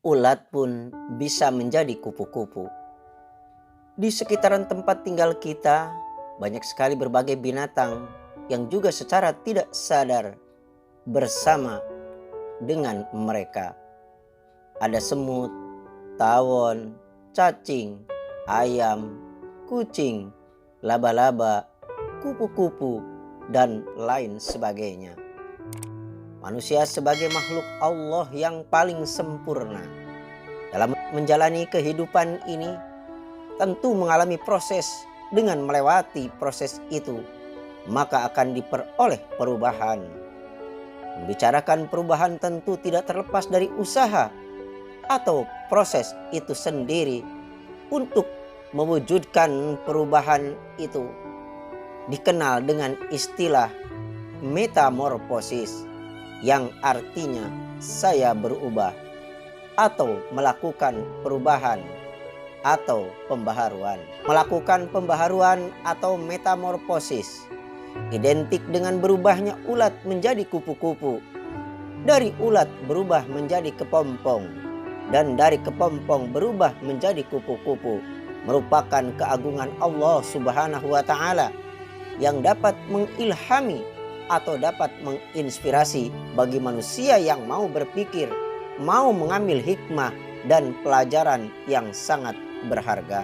ulat pun bisa menjadi kupu-kupu. Di sekitaran tempat tinggal kita, banyak sekali berbagai binatang yang juga secara tidak sadar bersama dengan mereka. Ada semut, tawon, cacing, ayam, kucing, laba-laba, kupu-kupu, dan lain sebagainya. Manusia sebagai makhluk Allah yang paling sempurna dalam menjalani kehidupan ini tentu mengalami proses. Dengan melewati proses itu, maka akan diperoleh perubahan. Membicarakan perubahan tentu tidak terlepas dari usaha atau proses itu sendiri. Untuk mewujudkan perubahan itu dikenal dengan istilah metamorfosis, yang artinya saya berubah atau melakukan perubahan atau pembaharuan. Melakukan pembaharuan atau metamorfosis identik dengan berubahnya ulat menjadi kupu-kupu, dari ulat berubah menjadi kepompong, dan dari kepompong berubah menjadi kupu-kupu, merupakan keagungan Allah Subhanahu wa Ta'ala yang dapat mengilhami atau dapat menginspirasi bagi manusia yang mau berpikir, mau mengambil hikmah dan pelajaran yang sangat berharga.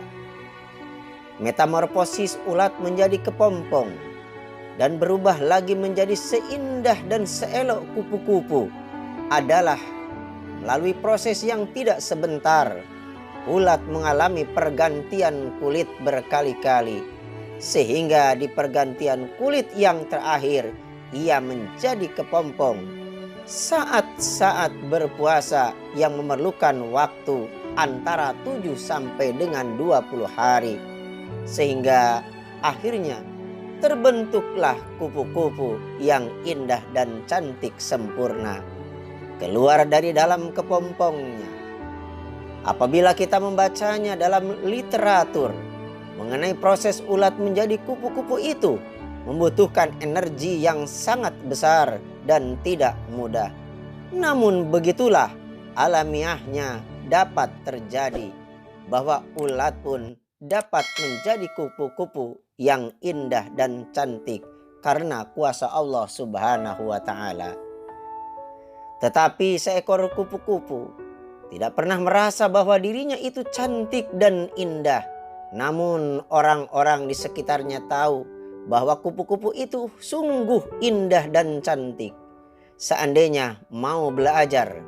Metamorfosis ulat menjadi kepompong dan berubah lagi menjadi seindah dan seelok kupu-kupu adalah melalui proses yang tidak sebentar. Ulat mengalami pergantian kulit berkali-kali, sehingga di pergantian kulit yang terakhir ia menjadi kepompong. Saat-saat berpuasa yang memerlukan waktu antara 7 sampai dengan 20 hari, sehingga akhirnya terbentuklah kupu-kupu yang indah dan cantik sempurna keluar dari dalam kepompongnya. Apabila kita membacanya dalam literatur mengenai proses ulat menjadi kupu-kupu itu, membutuhkan energi yang sangat besar dan tidak mudah. Namun begitulah alamiahnya dapat terjadi, bahwa ulat pun dapat menjadi kupu-kupu yang indah dan cantik karena kuasa Allah Subhanahu wa Ta'ala. Tetapi seekor kupu-kupu tidak pernah merasa bahwa dirinya itu cantik dan indah. Namun orang-orang di sekitarnya tahu bahwa kupu-kupu itu sungguh indah dan cantik. Seandainya mau belajar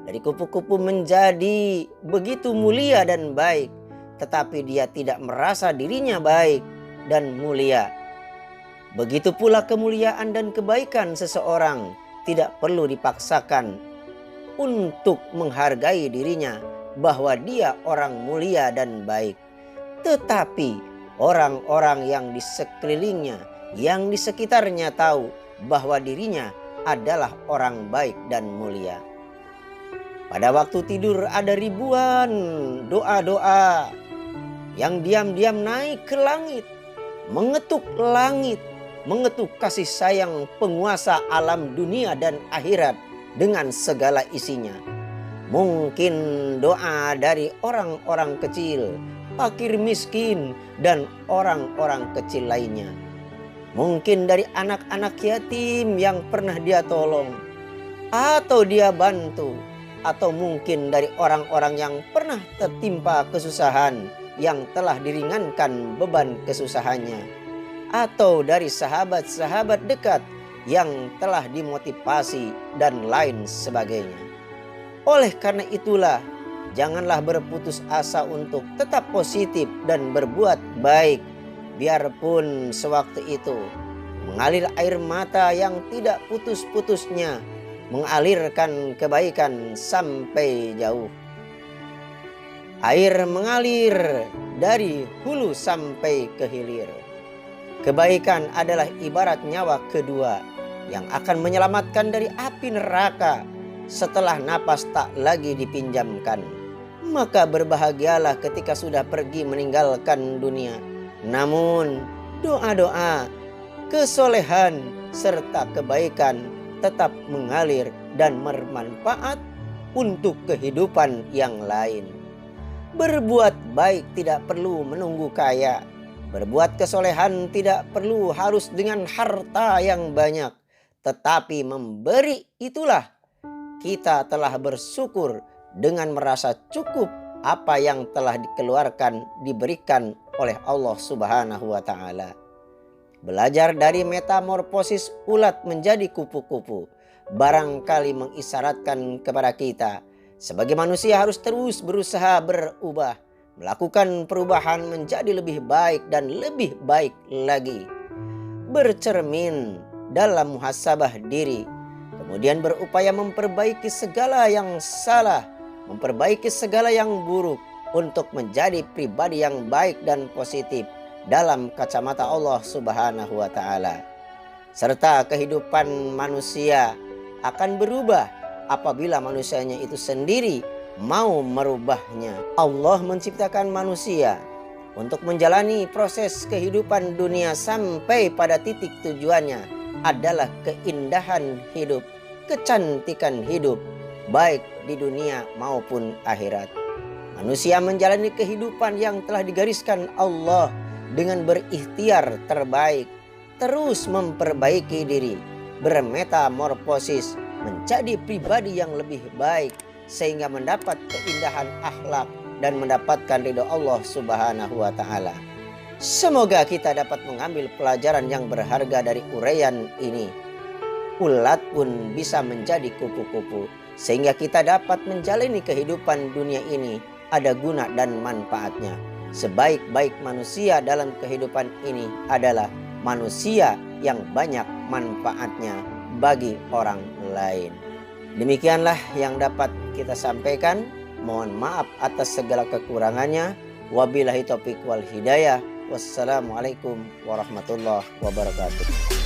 dari kupu-kupu menjadi begitu mulia dan baik, tetapi dia tidak merasa dirinya baik dan mulia. Begitu pula kemuliaan dan kebaikan seseorang tidak perlu dipaksakan untuk menghargai dirinya bahwa dia orang mulia dan baik. Tetapi orang-orang yang di sekelilingnya, yang di sekitarnya tahu bahwa dirinya adalah orang baik dan mulia. Pada waktu tidur ada ribuan doa-doa yang diam-diam naik ke langit, mengetuk kasih sayang penguasa alam dunia dan akhirat dengan segala isinya. Mungkin doa dari orang-orang kecil, fakir miskin, dan orang-orang kecil lainnya. Mungkin dari anak-anak yatim yang pernah dia tolong atau dia bantu, atau mungkin dari orang-orang yang pernah tertimpa kesusahan yang telah diringankan beban kesusahannya, atau dari sahabat-sahabat dekat yang telah dimotivasi dan lain sebagainya. Oleh karena itulah, janganlah berputus asa untuk tetap positif dan berbuat baik, biarpun sewaktu itu mengalir air mata yang tidak putus-putusnya, mengalirkan kebaikan sampai jauh. Air mengalir dari hulu sampai ke hilir. Kebaikan adalah ibarat nyawa kedua yang akan menyelamatkan dari api neraka setelah napas tak lagi dipinjamkan. Maka berbahagialah ketika sudah pergi meninggalkan dunia. Namun doa-doa, kesolehan, serta kebaikan tetap mengalir dan bermanfaat untuk kehidupan yang lain. Berbuat baik tidak perlu menunggu kaya. Berbuat kesolehan tidak perlu harus dengan harta yang banyak. Tetapi memberi itulah kita telah bersyukur dengan merasa cukup apa yang telah dikeluarkan, diberikan oleh Allah Subhanahu wa Ta'ala. Belajar dari metamorfosis ulat menjadi kupu-kupu barangkali mengisyaratkan kepada kita sebagai manusia harus terus berusaha berubah, melakukan perubahan menjadi lebih baik dan lebih baik lagi. Bercermin dalam muhasabah diri, kemudian berupaya memperbaiki segala yang salah, memperbaiki segala yang buruk untuk menjadi pribadi yang baik dan positif dalam kacamata Allah Subhanahu wa Ta'ala. Serta kehidupan manusia akan berubah apabila manusianya itu sendiri mau merubahnya. Allah menciptakan manusia untuk menjalani proses kehidupan dunia sampai pada titik tujuannya adalah keindahan hidup, kecantikan hidup, baik di dunia maupun akhirat. Manusia menjalani kehidupan yang telah digariskan Allah dengan berikhtiar terbaik, terus memperbaiki diri, bermetamorfosis menjadi pribadi yang lebih baik sehingga mendapat keindahan akhlak dan mendapatkan ridho Allah Subhanahu wa Ta'ala. Semoga kita dapat mengambil pelajaran yang berharga dari uraian ini. Ulat pun bisa menjadi kupu-kupu sehingga kita dapat menjalani kehidupan dunia ini ada guna dan manfaatnya. Sebaik-baik manusia dalam kehidupan ini adalah manusia yang banyak manfaatnya bagi orang lain. Demikianlah yang dapat kita sampaikan. Mohon maaf atas segala kekurangannya. Wabillahi taufiq wal hidayah. Wassalamualaikum warahmatullahi wabarakatuh.